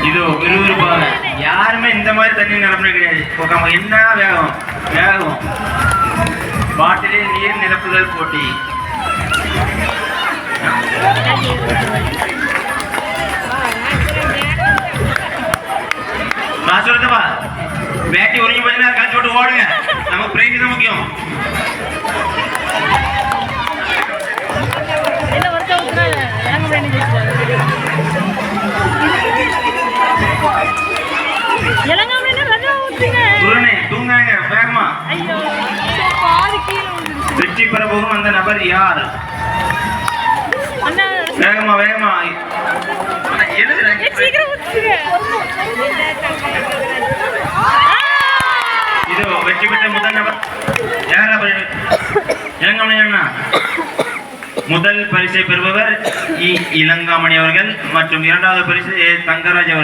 இதோ விறுவிறுப்பாக யாருமே இந்த மாதிரி தண்ணி நிரப்புறது கிடையாது. என்ன வேகம் வேகம் பாட்டிலில் நீர் நிரப்புதல் போட்டி. நான் சொல்றதுப்பா, பேட்டி ஒருங்கி போச்சுன்னா கழிச்சு விட்டு ஓடுங்க. நமக்கு பிரைஸ் தான் முக்கியம். தூங்காங்க வேகமா. வெற்றி பெற போகும் அந்த நபர் யார்? வேகமா வேகமா இதோ வெற்றி பெற்ற முதல் நபர் யார்? இளங்காமணி அண்ணா. முதல் பரிசை பெறுபவர் இளங்காமணி அவர்கள் மற்றும் இரண்டாவது பரிசு தங்கராஜ் அவர்கள்.